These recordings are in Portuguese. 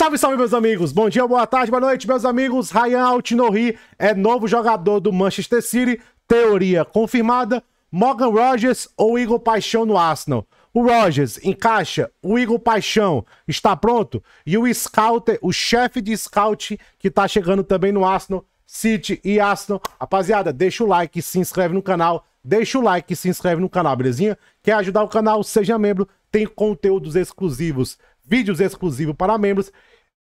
Salve, salve, meus amigos! Bom dia, boa tarde, boa noite, meus amigos. Ryan Aït-Nouri é novo jogador do Manchester City. Teoria confirmada. Morgan Rogers ou Igor Paixão no Arsenal? O Rogers encaixa, o Igor Paixão está pronto e o Scouter, o chefe de scout que tá chegando também no Arsenal, City e Arsenal. Rapaziada, deixa o like, se inscreve no canal, deixa o like e se inscreve no canal, belezinha? Quer ajudar o canal? Seja membro, tem conteúdos exclusivos, vídeos exclusivos para membros.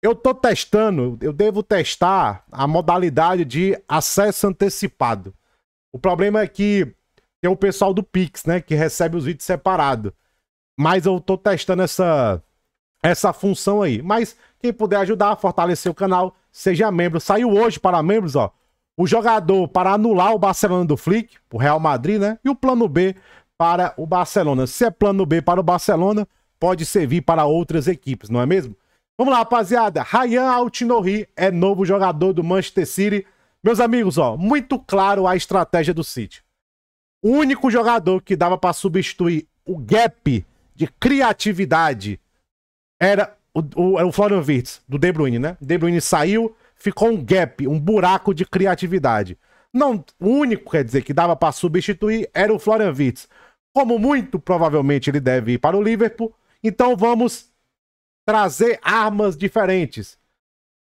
Eu tô testando, eu devo testar a modalidade de acesso antecipado. O problema é que tem o pessoal do Pix, né, que recebe os vídeos separados. Mas eu tô testando essa função aí. Mas quem puder ajudar, fortalecer o canal, seja membro. Saiu hoje para membros, ó, o jogador para anular o Barcelona do Flick, o Real Madrid, né? E o plano B para o Barcelona. Se é plano B para o Barcelona, pode servir para outras equipes, não é mesmo? Vamos lá, rapaziada. Ryan Aït-Nouri é novo jogador do Manchester City. Meus amigos, ó, muito claro a estratégia do City. O único jogador que dava para substituir o gap de criatividade era o Florian Wirtz, do De Bruyne, né? De Bruyne saiu, ficou um gap, um buraco de criatividade. Não, o único, quer dizer, que dava para substituir era o Florian Wirtz. Como muito provavelmente ele deve ir para o Liverpool, então vamos trazer armas diferentes.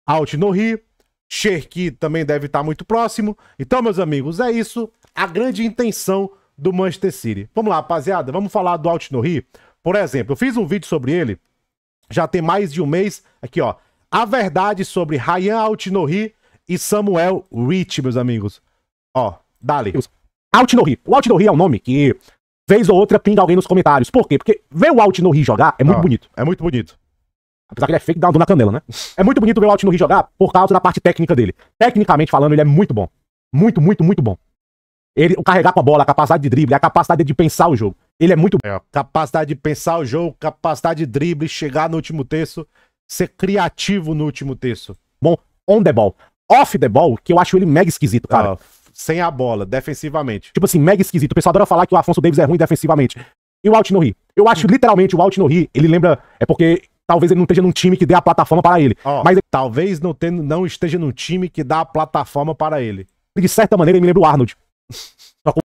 Aït-Nouri, Cherki também deve estar muito próximo. Então, meus amigos, é isso a grande intenção do Manchester City. Vamos lá, rapaziada, vamos falar do Aït-Nouri. Por exemplo, eu fiz um vídeo sobre ele, já tem mais de um mês. Aqui, ó, a verdade sobre Ryan Aït-Nouri e Samuel Rich, meus amigos. Ó, dali. Aït-Nouri. O Aït-Nouri é um nome que, vez ou outra, pinga alguém nos comentários. Por quê? Porque ver o Aït-Nouri jogar é muito bonito. É muito bonito. Apesar que ele é fake, dá uma dor na canela, né? É muito bonito ver o Aït-Nouri jogar por causa da parte técnica dele. Tecnicamente falando, ele é muito bom. Muito, muito, muito bom. Ele, o carregar com a bola, a capacidade de drible, a capacidade de pensar o jogo. Ele é muito bom. Capacidade de pensar o jogo, capacidade de drible, chegar no último terço, ser criativo no último terço. Bom, on the ball. Off the ball, que eu acho ele mega esquisito, cara. Sem a bola, defensivamente. Tipo assim, mega esquisito. O pessoal adora falar que o Afonso Davies é ruim defensivamente. E o Aït-Nouri? Eu acho literalmente o Aït-Nouri, ele lembra... É porque talvez ele não esteja num time que dê a plataforma para ele. Mas talvez não esteja num time que dá a plataforma para ele. De certa maneira, ele me lembra o Arnold.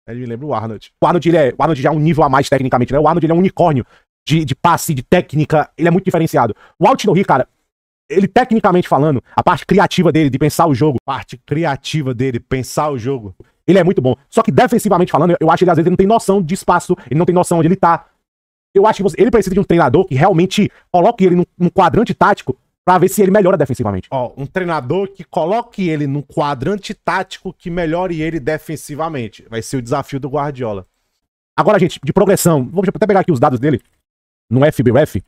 Ele me lembra o Arnold. O Arnold já é um nível a mais tecnicamente, né? O Arnold ele é um unicórnio de passe, de técnica. Ele é muito diferenciado. O Aït-Nouri, cara, ele tecnicamente falando, a parte criativa dele, de pensar o jogo. Ele é muito bom. Só que defensivamente falando, eu acho que ele às vezes ele não tem noção de espaço, ele não tem noção onde ele tá. Eu acho que ele precisa de um treinador que realmente coloque ele num quadrante tático pra ver se ele melhora defensivamente. Ó, um treinador que coloque ele num quadrante tático que melhore ele defensivamente. Vai ser o desafio do Guardiola. Agora, gente, de progressão, vou até pegar aqui os dados dele no FBref.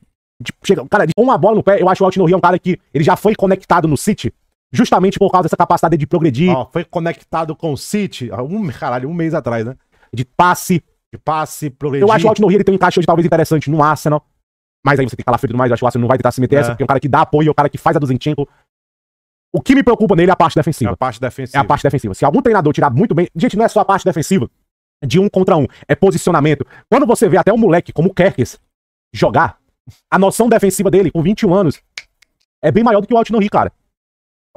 Cara, com uma bola no pé, eu acho que o Aït-Nouri é um cara que ele já foi conectado no City justamente por causa dessa capacidade de progredir. Ó, foi conectado com o City, um mês atrás, né? De passe, progredir. Eu acho que o Aït-Nouri ele tem um encaixe hoje talvez interessante no Arsenal. Mas aí você tem que falar feio e tudo mais, eu acho que o Arsenal não vai tentar se meter essa, porque é um cara que dá apoio, é um cara que faz a do Zinchenko. O que me preocupa nele é a parte defensiva. É a parte defensiva. Se algum treinador tirar muito bem... Gente, não é só a parte defensiva de 1 contra 1, é posicionamento. Quando você vê até um moleque como o Kerkez jogar, a noção defensiva dele, com 21 anos, é bem maior do que o Aït-Nouri, cara.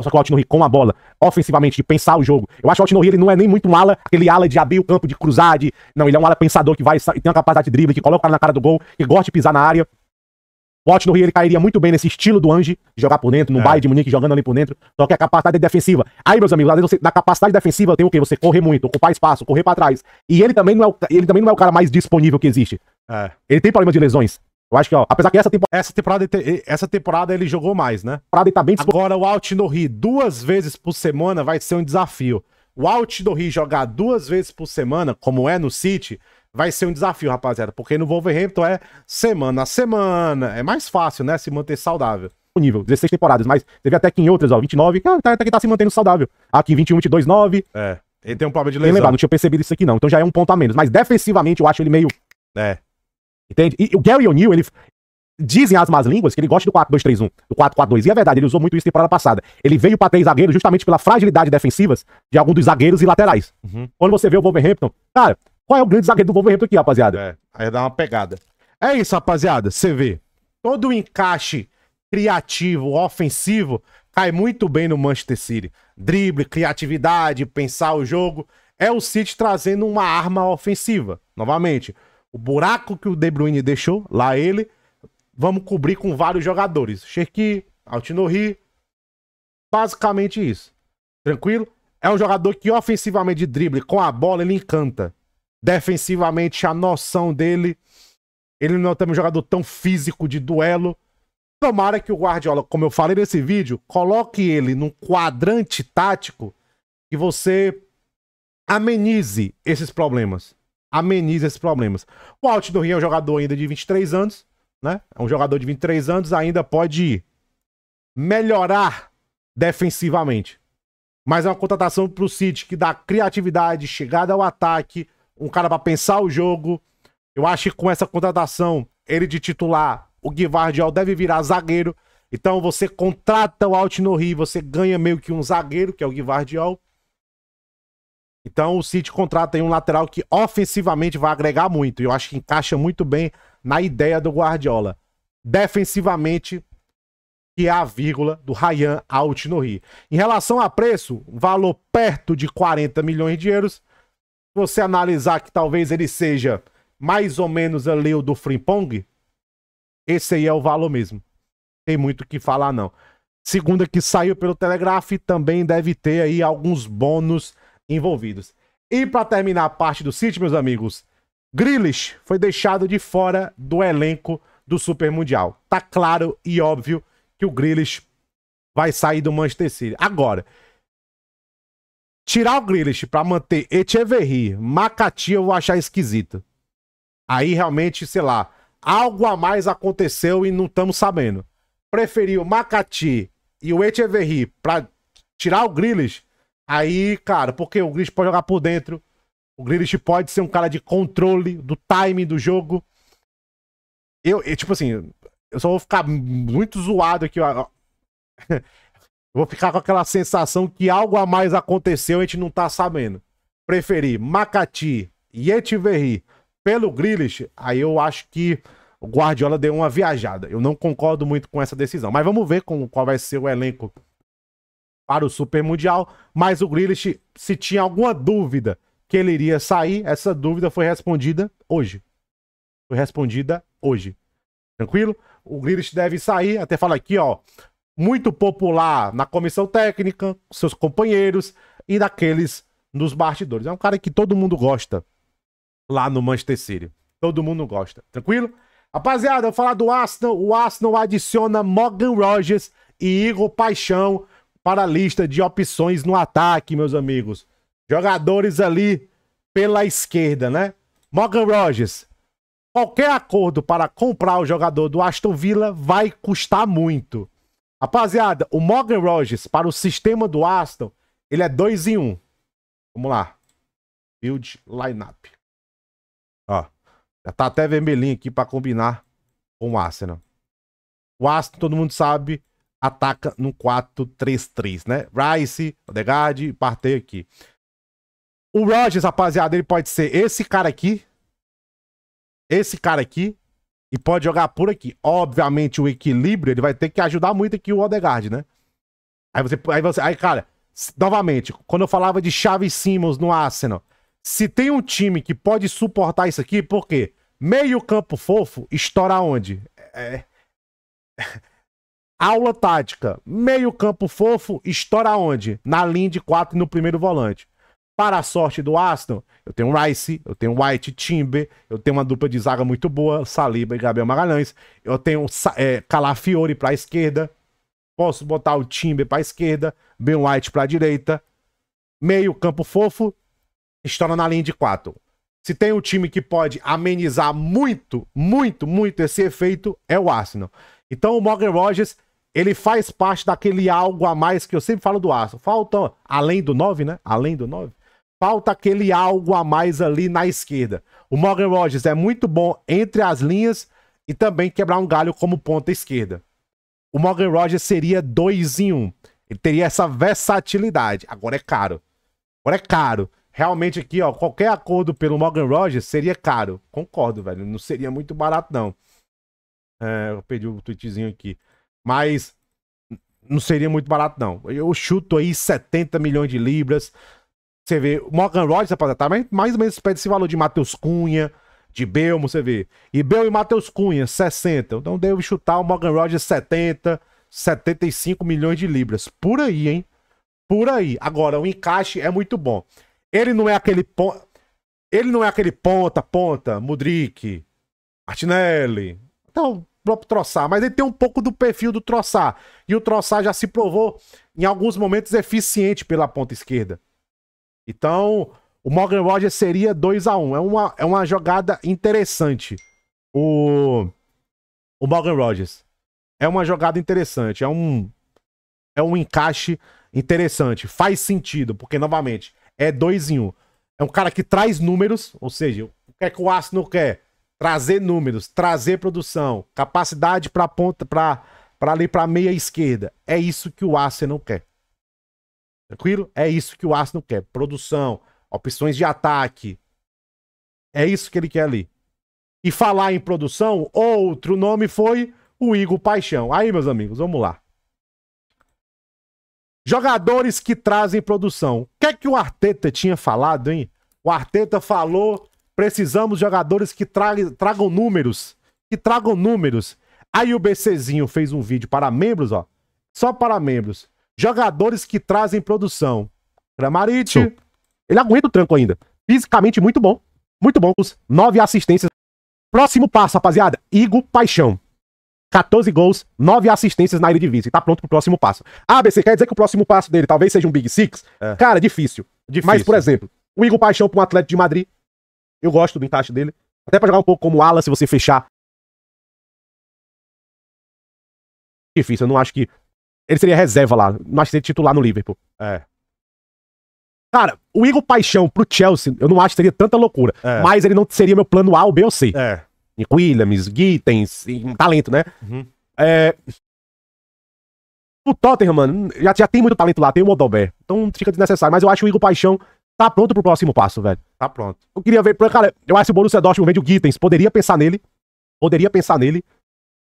Só que o Aït-Nouri com a bola, ofensivamente, de pensar o jogo. Eu acho que o Aït-Nouri ele não é nem muito um ala, aquele ala de abrir o campo, de cruzar, de... Não, ele é um ala pensador que vai e tem uma capacidade de drible, que coloca o cara na cara do gol, que gosta de pisar na área. O Aït-Nouri ele cairia muito bem nesse estilo do Ange, de jogar por dentro, no Bayern de Munique, jogando ali por dentro. Só que a capacidade defensiva. Aí, meus amigos, às vezes na capacidade defensiva tem o quê? Você correr muito, ocupar espaço, correr pra trás. E ele também não é o cara mais disponível que existe. Ele tem problema de lesões. Eu acho que, ó, apesar que essa temporada ele jogou mais, né? Ele tá bem disponível. Agora, o Aït-Nouri 2 vezes por semana vai ser um desafio. O Aït-Nouri jogar 2 vezes por semana, como é no City, vai ser um desafio, rapaziada, porque no Wolverhampton é semana a semana, é mais fácil, né, se manter saudável. O nível, 16 temporadas, mas teve até que em outras, ó, 29, até que tá se mantendo saudável. Aqui, 21, 22, 9. Ele tem um problema de lesão. Lembrar, não tinha percebido isso aqui não, então já é um ponto a menos, mas defensivamente eu acho ele meio... Entende? E o Gary O'Neill, ele... Dizem as más línguas que ele gosta do 4-2-3-1, do 4-4-2, e é verdade, ele usou muito isso temporada passada. Ele veio pra 3 zagueiros justamente pela fragilidade defensivas de alguns dos zagueiros e laterais. Quando você vê o Wolverhampton, cara... Qual é o grande zagueiro do Wolverhampton aqui, rapaziada? Aí dá uma pegada. É isso, rapaziada. Você vê. Todo o encaixe criativo, ofensivo, cai muito bem no Manchester City. Drible, criatividade, pensar o jogo. É o City trazendo uma arma ofensiva. Novamente, o buraco que o De Bruyne deixou, lá ele, vamos cobrir com vários jogadores. Cherki, Altinohi, basicamente isso. Tranquilo? É um jogador que ofensivamente de drible, com a bola, ele encanta. Defensivamente, a noção dele, ele não é também um jogador tão físico de duelo. Tomara que o Guardiola, como eu falei nesse vídeo, coloque ele num quadrante tático e você amenize esses problemas. Amenize esses problemas. O Altinohi é um jogador ainda de 23 anos, né? É um jogador de 23 anos, ainda pode melhorar defensivamente. Mas é uma contratação pro City que dá criatividade, chegada ao ataque, um cara pra pensar o jogo. Eu acho que com essa contratação, ele de titular, o Gvardiol deve virar zagueiro. Então você contrata o Altinohi, você ganha meio que um zagueiro, que é o Gvardiol. Então o City contrata aí um lateral que ofensivamente vai agregar muito. E eu acho que encaixa muito bem na ideia do Guardiola. Defensivamente, que é a vírgula do Ryan Altinohi. Em relação a preço, valor perto de 40 milhões de euros. Se você analisar que talvez ele seja mais ou menos ali o do Frimpong, esse aí é o valor mesmo. Tem muito o que falar, não. Segunda que saiu pelo Telegraph, também deve ter aí alguns bônus envolvidos. E para terminar a parte do City, meus amigos, Grealish foi deixado de fora do elenco do Super Mundial. Tá claro e óbvio que o Grealish vai sair do Manchester City. Agora, tirar o Grealish para manter Etcheverry, Makati, eu vou achar esquisito. Aí realmente, sei lá, algo a mais aconteceu e não estamos sabendo. Preferir o Makati e o Etcheverry para tirar o Grealish, aí, cara, porque o Grealish pode jogar por dentro, o Grealish pode ser um cara de controle do timing do jogo. Tipo assim, eu só vou ficar muito zoado aqui, ó. Vou ficar com aquela sensação que algo a mais aconteceu e a gente não tá sabendo. Preferir Makati e Etcheverry pelo Grealish, aí eu acho que o Guardiola deu uma viajada. Eu não concordo muito com essa decisão. Mas vamos ver qual vai ser o elenco para o Super Mundial. Mas o Grealish, se tinha alguma dúvida que ele iria sair, essa dúvida foi respondida hoje. Foi respondida hoje. Tranquilo? O Grealish deve sair, até fala aqui, ó, muito popular na comissão técnica, seus companheiros e daqueles nos bastidores. É um cara que todo mundo gosta lá no Manchester City. Todo mundo gosta. Tranquilo? Rapaziada, eu vou falar do Arsenal. O Arsenal adiciona Morgan Rogers e Igor Paixão para a lista de opções no ataque, meus amigos. Jogadores ali pela esquerda, né? Morgan Rogers. Qualquer acordo para comprar o jogador do Aston Villa vai custar muito. Rapaziada, o Morgan Rogers para o sistema do Arsenal, ele é 2 em 1. Vamos lá. Build lineup. Ó, já tá até vermelhinho aqui para combinar com o Arsenal. O Arsenal, todo mundo sabe, ataca no 4-3-3, né? Rice, Odegaard, Partey aqui. O Rogers, rapaziada, ele pode ser esse cara aqui, e pode jogar por aqui. Obviamente, o equilíbrio, ele vai ter que ajudar muito aqui o Odegaard, né? Aí, cara, novamente, quando eu falava de Xavi Simons no Arsenal, se tem um time que pode suportar isso aqui, por quê? Meio campo fofo, estoura onde? Aula tática. Meio campo fofo, estoura onde? Na linha de 4 e no primeiro volante. Para a sorte do Arsenal, eu tenho Rice, eu tenho White, Timber, eu tenho uma dupla de zaga muito boa, Saliba e Gabriel Magalhães, eu tenho Calafiori para a esquerda, posso botar o Timber para a esquerda, Ben White para a direita, meio campo fofo, estoura na linha de 4. Se tem um time que pode amenizar muito, muito, muito esse efeito, é o Arsenal. Então o Morgan Rogers, ele faz parte daquele algo a mais que eu sempre falo do Arsenal. Falta, além do 9, né? Além do 9. Falta aquele algo a mais ali na esquerda. O Morgan Rogers é muito bom entre as linhas e também quebrar um galho como ponta esquerda. O Morgan Rogers seria 2 em 1. Ele teria essa versatilidade. Agora é caro. Realmente aqui, ó, qualquer acordo pelo Morgan Rogers seria caro. Concordo, velho. Não seria muito barato, não. Eu perdi o tweetzinho aqui. mas não seria muito barato, não. Eu chuto aí 70 milhões de libras. Você vê, o Morgan Rodgers, rapaziada, tá mais ou menos perto desse valor de Matheus Cunha, de Belmo, você vê. E Belmo e Matheus Cunha, 60. Então devo chutar o Morgan Rodgers 70, 75 milhões de libras. Por aí, hein? Por aí. Agora, o encaixe é muito bom. Ele não é aquele ponta, Mudryk, Martinelli, então, o próprio Trossard, mas ele tem um pouco do perfil do Trossard. E o Trossard já se provou, em alguns momentos, eficiente pela ponta esquerda. Então, o Morgan Rodgers seria 2-1. É uma jogada interessante. O Morgan Rodgers. É uma jogada interessante. É um encaixe interessante. Faz sentido, porque, novamente, é 2 em 1. É um cara que traz números, ou seja, o que é que o Arsenal quer? Trazer números, trazer produção, capacidade para ponta, para ali para meia esquerda. É isso que o Arsenal quer. Tranquilo? É isso que o Arsenal quer. Produção, opções de ataque. É isso que ele quer ali. E falar em produção, outro nome foi o Igor Paixão. Aí, meus amigos, vamos lá. Jogadores que trazem produção. O que é que o Arteta tinha falado, hein? O Arteta falou: precisamos de jogadores que tragam números. Que tragam números. Aí o BCzinho fez um vídeo para membros, ó. Só para membros. Jogadores que trazem produção. Kramaric. Ele aguenta o tranco ainda. Fisicamente muito bom. Muito bom. 9 assistências. Próximo passo, rapaziada. Igor Paixão. 14 gols, 9 assistências na Eredivisie. Tá pronto pro próximo passo. Ah, BC, quer dizer que o próximo passo dele talvez seja um Big Six? É. Cara, difícil. Mas, por exemplo, o Igor Paixão para um Atlético de Madrid. Eu gosto do encaixe dele. Até pra jogar um pouco como ala, se você fechar. Difícil, eu não acho que... Ele seria reserva lá. Não acho que seria titular no Liverpool. É. Cara, o Igor Paixão pro Chelsea, eu não acho que seria tanta loucura. É. Mas ele não seria meu plano A, ou B ou C. É. Nico Williams, Gittens, talento, né? Uhum. O Tottenham, mano, já tem muito talento lá, tem o Modobé. Então fica desnecessário. Mas eu acho que o Igor Paixão tá pronto pro próximo passo, velho. Tá pronto. Eu queria ver, cara, eu acho que o Borussia Dortmund vende o Gittens. Poderia pensar nele.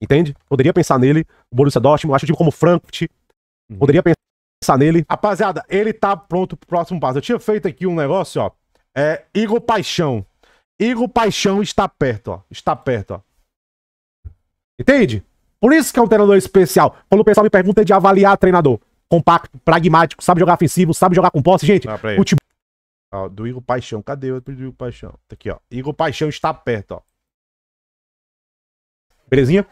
Entende? Poderia pensar nele. O Borussia Dortmund, eu acho que como Frankfurt. Poderia pensar nele. Rapaziada, ele tá pronto pro próximo passo. Eu tinha feito aqui um negócio, ó. Igor Paixão. Igor Paixão está perto, ó. Está perto, ó. Entende? Por isso que é um treinador especial. Quando o pessoal me pergunta de avaliar treinador. Compacto, pragmático, sabe jogar ofensivo, sabe jogar com posse. Gente, futebol... Ó, do Igor Paixão. Cadê o do Igor Paixão? Tá aqui, ó. Igor Paixão está perto, ó. Belezinha?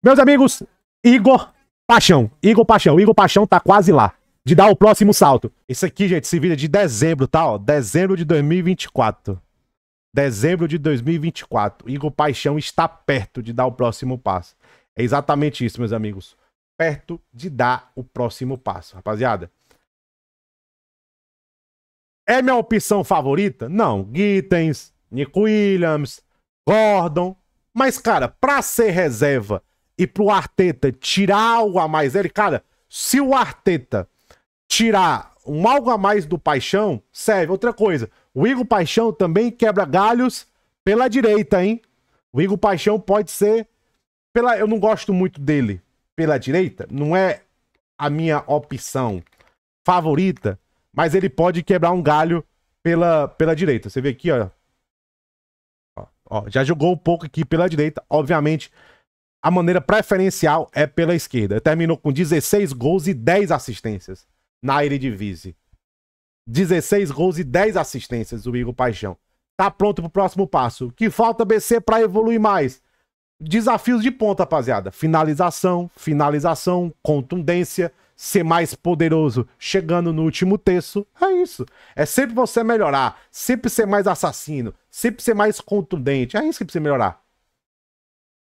Meus amigos, Igor Paixão. Igor Paixão. Igor Paixão tá quase lá. De dar o próximo salto. Esse aqui, gente, esse vídeo é de dezembro, tá? Ó, dezembro de 2024. Dezembro de 2024. Igor Paixão está perto de dar o próximo passo. É exatamente isso, meus amigos. Perto de dar o próximo passo, rapaziada. É minha opção favorita? Não. Gittens, Nico Williams, Gordon. Mas, cara, pra ser reserva e pro Arteta tirar algo a mais dele, cara, se o Arteta tirar algo a mais do Paixão, serve. Outra coisa, o Igor Paixão também quebra galhos pela direita, hein? O Igor Paixão pode ser... Eu não gosto muito dele pela direita, não é a minha opção favorita, mas ele pode quebrar um galho pela direita. Você vê aqui, ó. Ó, já jogou um pouco aqui pela direita. Obviamente, a maneira preferencial é pela esquerda. Terminou com 16 gols e 10 assistências na Eredivisie. 16 gols e 10 assistências do Igor Paixão. Tá pronto pro próximo passo. O que falta, BC, pra evoluir mais? Desafios de ponta, rapaziada. Finalização, contundência, ser mais poderoso chegando no último terço. É isso. É sempre você melhorar, sempre ser mais assassino, sempre ser mais contundente. É isso que precisa melhorar.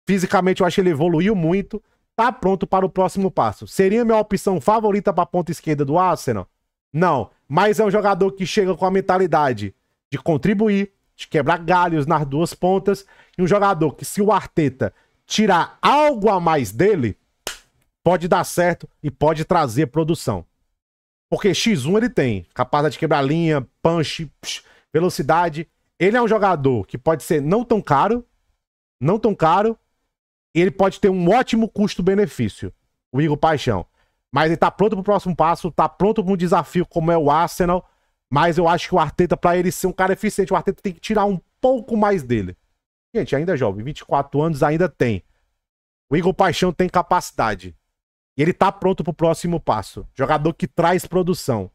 Fisicamente eu acho que ele evoluiu muito. Tá pronto para o próximo passo. Seria minha opção favorita para a ponta esquerda do Arsenal? Não. Mas é um jogador que chega com a mentalidade de contribuir, de quebrar galhos nas duas pontas. E um jogador que, se o Arteta tirar algo a mais dele, pode dar certo e pode trazer produção. Porque X1 ele tem. Capacidade de quebrar linha, punch, velocidade. Ele é um jogador que pode ser não tão caro. E ele pode ter um ótimo custo-benefício. o Igor Paixão. Mas ele tá pronto pro próximo passo, tá pronto pra um desafio como é o Arsenal. Mas eu acho que o Arteta, pra ele ser um cara eficiente, o Arteta tem que tirar um pouco mais dele. Gente, ainda é jovem, 24 anos ainda tem. O Igor Paixão tem capacidade. E ele tá pronto pro próximo passo. Jogador que traz produção.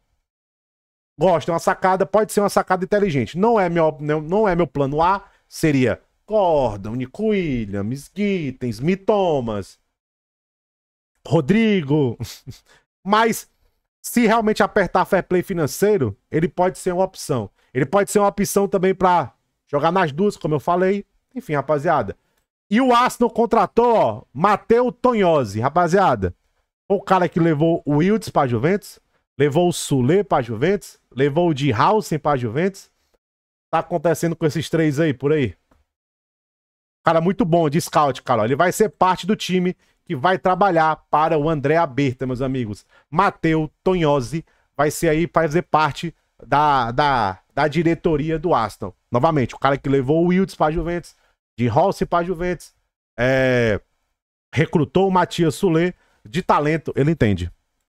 Gosta, uma sacada, pode ser uma sacada inteligente. Não é meu plano A, seria Gordon, Nico Williams, Gittens, Thomas, Rodrigo. Mas se realmente apertar fair play financeiro, ele pode ser uma opção. Ele pode ser uma opção também pra jogar nas duas, como eu falei. Enfim, rapaziada. E o Arsenal contratou, ó, Matteo Tonhozzi, rapaziada. O cara que levou o Wilds pra Juventus, levou o Sule pra Juventus, levou o de Hausen pra Juventus. Tá acontecendo com esses três aí, por aí. Cara muito bom de scout, cara. Ele vai ser parte do time que vai trabalhar para o André Aberta, meus amigos. Matteo Tonhozzi vai ser aí, vai fazer parte da diretoria do Arsenal. Novamente, o cara que levou o Wilds pra Juventus, de Hausen pra Juventus, recrutou o Matias Sule, de talento, ele entende.